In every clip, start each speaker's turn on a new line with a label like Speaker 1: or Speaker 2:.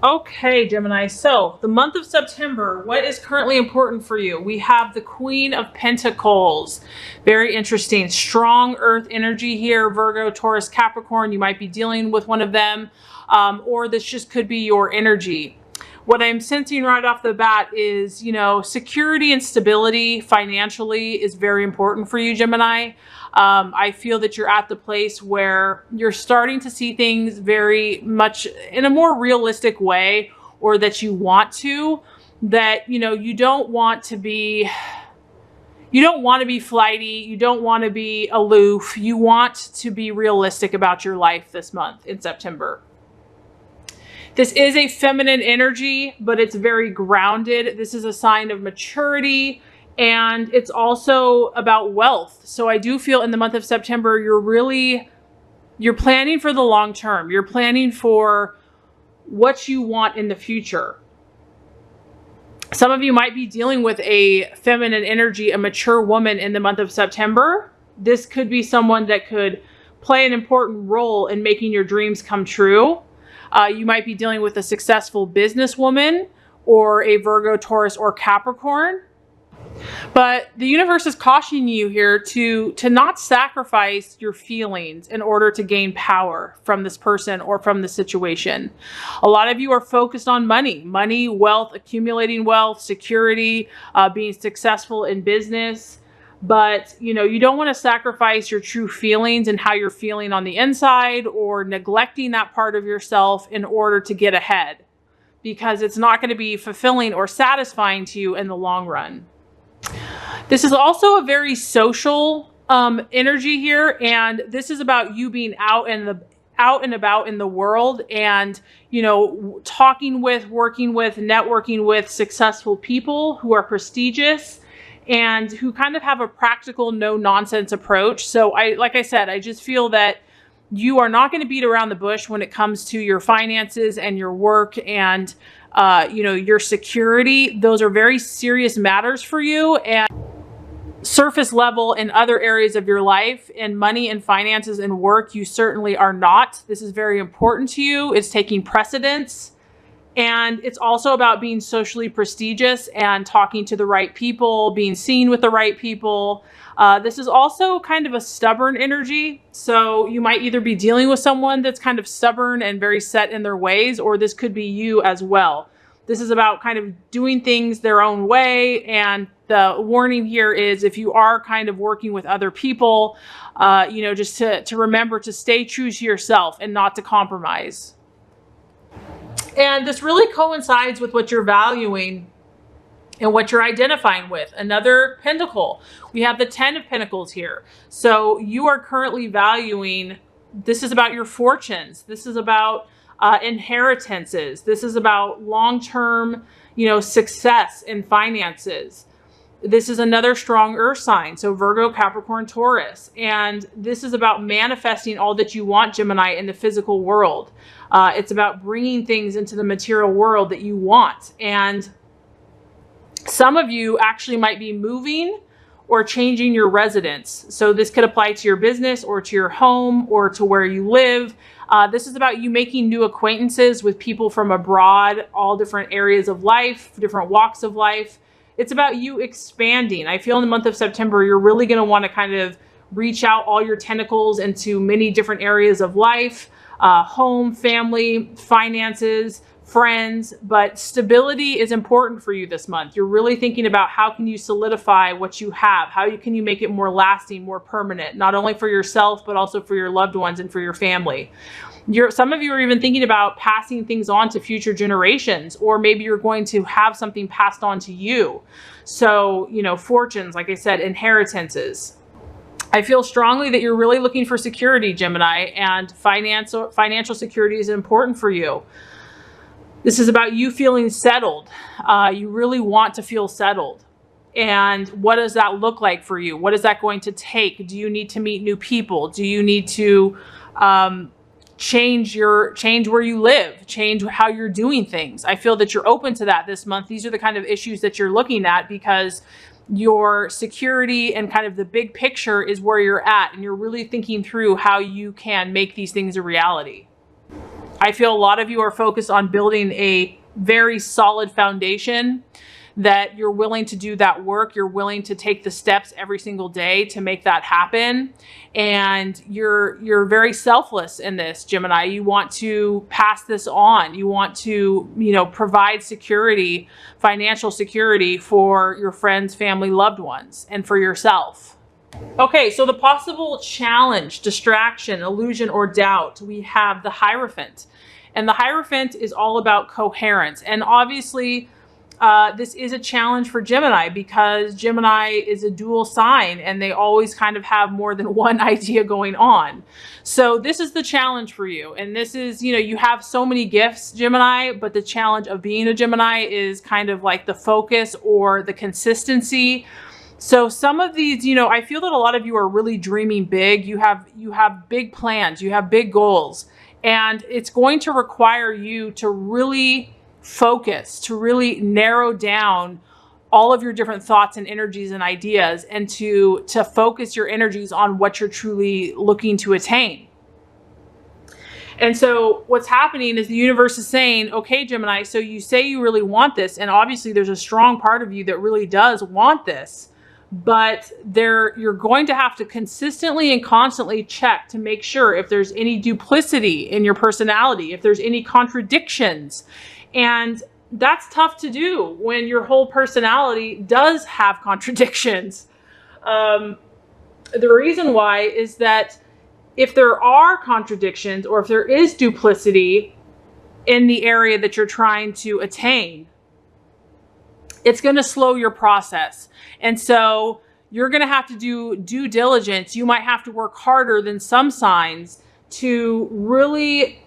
Speaker 1: Okay, Gemini. So the month of September, what is currently important for you? We have the Queen of Pentacles. Very interesting. Strong earth energy here. Virgo, Taurus, Capricorn. You might be dealing with one of them, or this just could be your energy. What I'm sensing right off the bat is, security and stability financially is very important for you, Gemini. I feel that you're at the place where you're starting to see things very much in a more realistic way, or that you want to, that, you don't want to be flighty. You don't want to be aloof. You want to be realistic about your life this month in September. This is a feminine energy, but it's very grounded. This is a sign of maturity, and it's also about wealth. So I do feel in the month of September, you're planning for the long term. You're planning for what you want in the future. Some of you might be dealing with a feminine energy, a mature woman in the month of September. This could be someone that could play an important role in making your dreams come true. You might be dealing with a successful businesswoman or a Virgo, Taurus, or Capricorn. But the universe is cautioning you here to not sacrifice your feelings in order to gain power from this person or from the situation. A lot of you are focused on money, wealth, accumulating wealth, security, being successful in business. But, you don't want to sacrifice your true feelings and how you're feeling on the inside, or neglecting that part of yourself in order to get ahead, because it's not going to be fulfilling or satisfying to you in the long run. This is also a very social energy here, and this is about you being out and about in the world, and talking with, working with, networking with successful people who are prestigious and who kind of have a practical, no nonsense approach. So like I said, I just feel that you are not going to beat around the bush when it comes to your finances and your work and your security. Those are very serious matters for you. And surface level in other areas of your life, and money and finances and work, you certainly are not. This is very important to you. It's taking precedence. And it's also about being socially prestigious and talking to the right people, being seen with the right people. This is also kind of a stubborn energy. So you might either be dealing with someone that's kind of stubborn and very set in their ways, or this could be you as well. This is about kind of doing things their own way. And the warning here is, if you are kind of working with other people, just to remember to stay true to yourself and not to compromise. And this really coincides with what you're valuing and what you're identifying with. Another pentacle. We have the 10 of Pentacles here. So you are currently valuing, this is about your fortunes. This is about inheritances. This is about long-term, success in finances. This is another strong earth sign. So Virgo, Capricorn, Taurus. And this is about manifesting all that you want, Gemini, in the physical world. It's about bringing things into the material world that you want. And some of you actually might be moving or changing your residence. So this could apply to your business or to your home or to where you live. This is about you making new acquaintances with people from abroad, all different areas of life, different walks of life. It's about you expanding. I feel in the month of September, you're really going to want to kind of reach out all your tentacles into many different areas of life, home, family, finances, friends, but stability is important for you this month. You're really thinking about how can you solidify what you have? How can you make it more lasting, more permanent, not only for yourself, but also for your loved ones and for your family. Some of you are even thinking about passing things on to future generations, or maybe you're going to have something passed on to you. So, fortunes, like I said, inheritances. I feel strongly that you're really looking for security, Gemini, and financial security is important for you. This is about you feeling settled. You really want to feel settled. And what does that look like for you? What is that going to take? Do you need to meet new people? Do you need to change where you live, change how you're doing things? I feel that you're open to that this month. These are the kind of issues that you're looking at, because your security and kind of the big picture is where you're at, and you're really thinking through how you can make these things a reality. I feel a lot of you are focused on building a very solid foundation, that you're willing to do that work. You're willing to take the steps every single day to make that happen. And you're very selfless in this, Gemini. You want to pass this on. You want to, provide security, financial security for your friends, family, loved ones, and for yourself. Okay, so the possible challenge, distraction, illusion, or doubt, we have the Hierophant. And the Hierophant is all about coherence. And obviously, this is a challenge for Gemini, because Gemini is a dual sign and they always kind of have more than one idea going on. So this is the challenge for you. And this is, you have so many gifts, Gemini, but the challenge of being a Gemini is kind of like the focus or the consistency. So some of these, I feel that a lot of you are really dreaming big. You have big plans, you have big goals, and it's going to require you to really focus, to really narrow down all of your different thoughts and energies and ideas, and to focus your energies on what you're truly looking to attain. And so what's happening is the universe is saying, okay, Gemini, so you say you really want this, and obviously there's a strong part of you that really does want this, but you're going to have to consistently and constantly check to make sure if there's any duplicity in your personality, if there's any contradictions. And that's tough to do when your whole personality does have contradictions. The reason why is that if there are contradictions, or if there is duplicity in the area that you're trying to attain, it's going to slow your process. And so you're going to have to do due diligence. You might have to work harder than some signs to really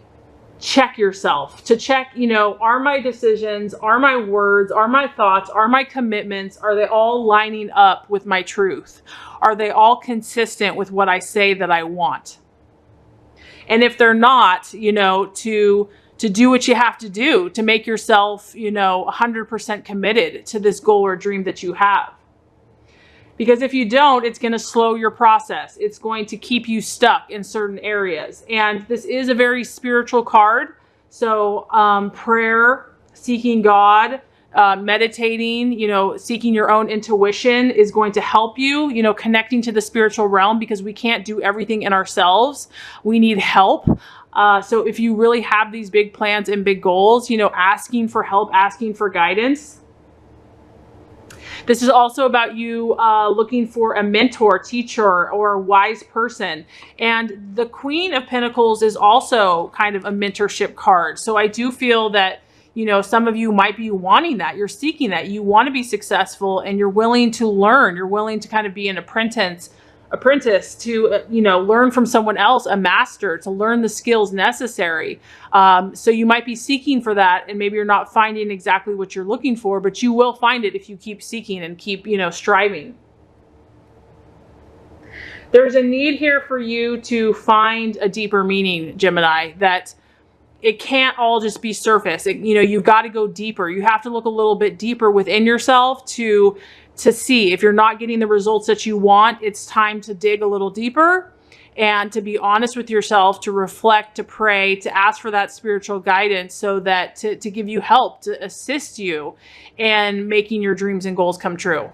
Speaker 1: check yourself, to check, are my decisions, are my words, are my thoughts, are my commitments, are they all lining up with my truth? Are they all consistent with what I say that I want? And if they're not, to do what you have to do to make yourself, 100% committed to this goal or dream that you have. Because if you don't, it's going to slow your process. It's going to keep you stuck in certain areas. And this is a very spiritual card. So prayer, seeking God, meditating, seeking your own intuition is going to help you, connecting to the spiritual realm, because we can't do everything in ourselves. We need help. So if you really have these big plans and big goals, asking for help, asking for guidance. This is also about you looking for a mentor, teacher, or a wise person. And the Queen of Pentacles is also kind of a mentorship card. So I do feel that, some of you might be wanting that. You're seeking that. You want to be successful, and you're willing to learn. You're willing to kind of be an apprentice to, learn from someone else, a master, to learn the skills necessary. So you might be seeking for that, and maybe you're not finding exactly what you're looking for, but you will find it if you keep seeking and keep, striving. There's a need here for you to find a deeper meaning, Gemini, that it can't all just be surface. You've got to go deeper. You have to look a little bit deeper within yourself to see if you're not getting the results that you want. It's time to dig a little deeper and to be honest with yourself, to reflect, to pray, to ask for that spiritual guidance, so that to give you help, to assist you in making your dreams and goals come true.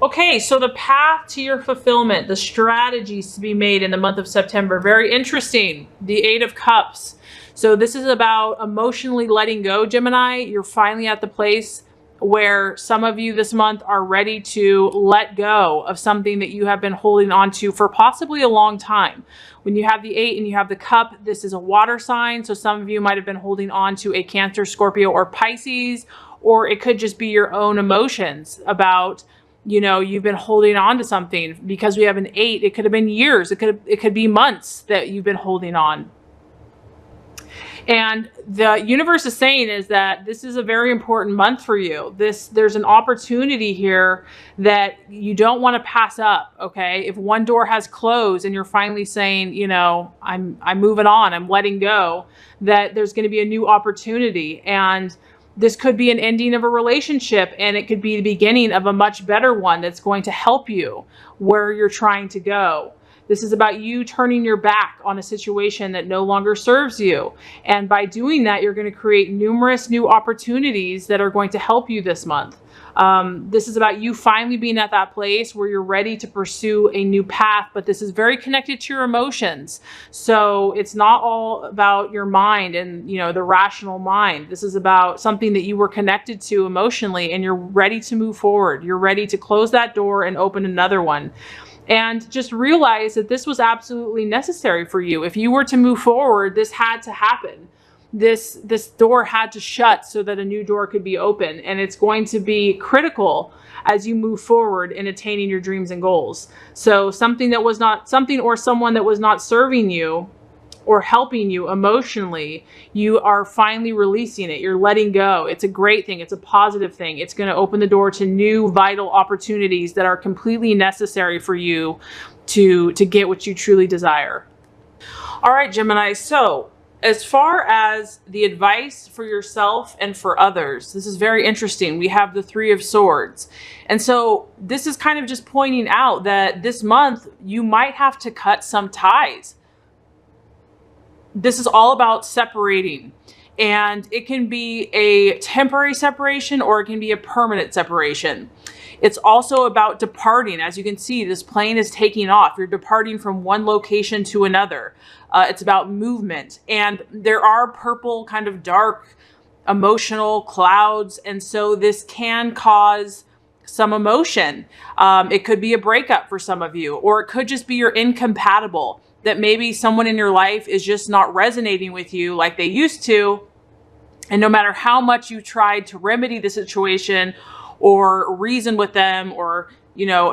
Speaker 1: Okay, so the path to your fulfillment, the strategies to be made in the month of September, very interesting. The Eight of Cups. So this is about emotionally letting go, Gemini. You're finally at the place where some of you this month are ready to let go of something that you have been holding on to for possibly a long time. When you have the 8 and you have the cup, this is a water sign. So some of you might have been holding on to a Cancer, Scorpio, or Pisces, or it could just be your own emotions about, you've been holding on to something. Because we have an 8, it could have been years. It could be months that you've been holding on. And the universe is saying is that this is a very important month for you. There's an opportunity here that you don't want to pass up. Okay. If one door has closed and you're finally saying, I'm moving on, I'm letting go, that there's going to be a new opportunity. And this could be an ending of a relationship, and it could be the beginning of a much better one that's going to help you where you're trying to go. This is about you turning your back on a situation that no longer serves you. And by doing that, you're going to create numerous new opportunities that are going to help you this month. This is about you finally being at that place where you're ready to pursue a new path, but this is very connected to your emotions. So it's not all about your mind and, the rational mind. This is about something that you were connected to emotionally, and you're ready to move forward. You're ready to close that door and open another one. And just realize that this was absolutely necessary for you. If you were to move forward, this had to happen. This door had to shut so that a new door could be open. And it's going to be critical as you move forward in attaining your dreams and goals. So something or someone that was not serving you or helping you emotionally, you are finally releasing it. You're letting go. It's a great thing. It's a positive thing. It's going to open the door to new vital opportunities that are completely necessary for you to get what you truly desire. All right, Gemini. So as far as the advice for yourself and for others, this is very interesting. We have the Three of Swords. And so this is kind of just pointing out that this month you might have to cut some ties. This is all about separating. And it can be a temporary separation or it can be a permanent separation. It's also about departing. As you can see, this plane is taking off. You're departing from one location to another. It's about movement. And there are purple kind of dark emotional clouds. And so this can cause some emotion. It could be a breakup for some of you, or it could just be you're incompatible, that maybe someone in your life is just not resonating with you like they used to. And no matter how much you tried to remedy the situation or reason with them or,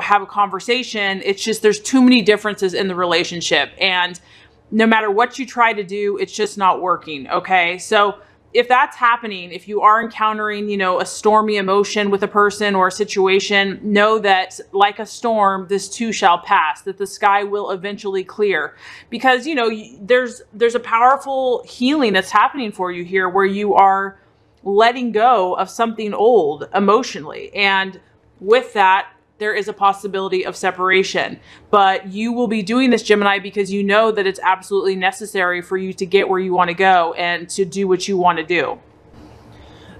Speaker 1: have a conversation, it's just there's too many differences in the relationship. And no matter what you try to do, it's just not working. Okay. So if that's happening, if you are encountering, a stormy emotion with a person or a situation, know that like a storm, this too shall pass, that the sky will eventually clear. Because, there's a powerful healing that's happening for you here where you are letting go of something old emotionally. And with that, there is a possibility of separation. But you will be doing this, Gemini, because you know that it's absolutely necessary for you to get where you want to go and to do what you want to do.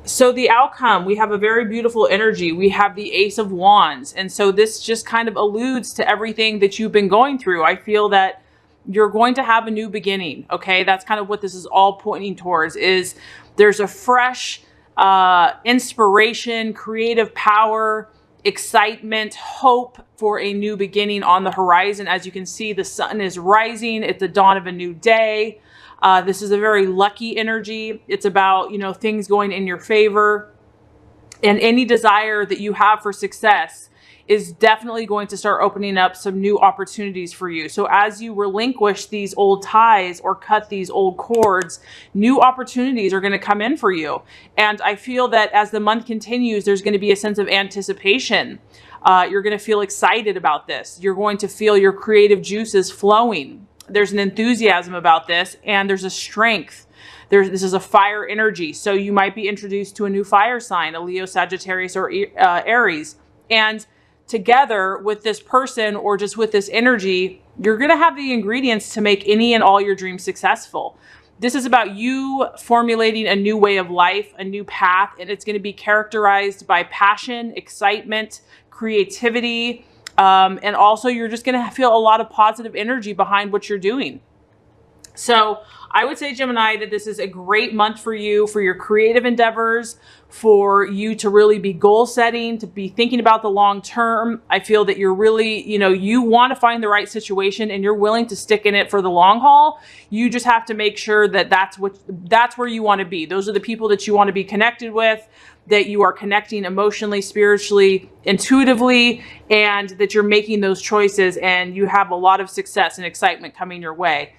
Speaker 1: So the outcome, we have a very beautiful energy. We have the Ace of Wands. And so this just kind of alludes to everything that you've been going through. I feel that you're going to have a new beginning. Okay. That's kind of what this is all pointing towards, is there's a fresh inspiration, creative power, excitement, hope for a new beginning on the horizon. As you can see, the sun is rising. It's the dawn of a new day. This is a very lucky energy. It's about, things going in your favor, and any desire that you have for success is definitely going to start opening up some new opportunities for you. So as you relinquish these old ties or cut these old cords, new opportunities are going to come in for you. And I feel that as the month continues, there's going to be a sense of anticipation. You're going to feel excited about this. You're going to feel your creative juices flowing. There's an enthusiasm about this, and there's a strength. This is a fire energy. So you might be introduced to a new fire sign, a Leo, Sagittarius, or Aries. And together with this person or just with this energy, you're going to have the ingredients to make any and all your dreams successful. This is about you formulating a new way of life, a new path, and it's going to be characterized by passion, excitement, creativity, and also you're just going to feel a lot of positive energy behind what you're doing. So I would say, Gemini, that this is a great month for you, for your creative endeavors, for you to really be goal setting, to be thinking about the long term. I feel that you're really, you want to find the right situation and you're willing to stick in it for the long haul. You just have to make sure that that's where you want to be. Those are the people that you want to be connected with, that you are connecting emotionally, spiritually, intuitively, and that you're making those choices and you have a lot of success and excitement coming your way.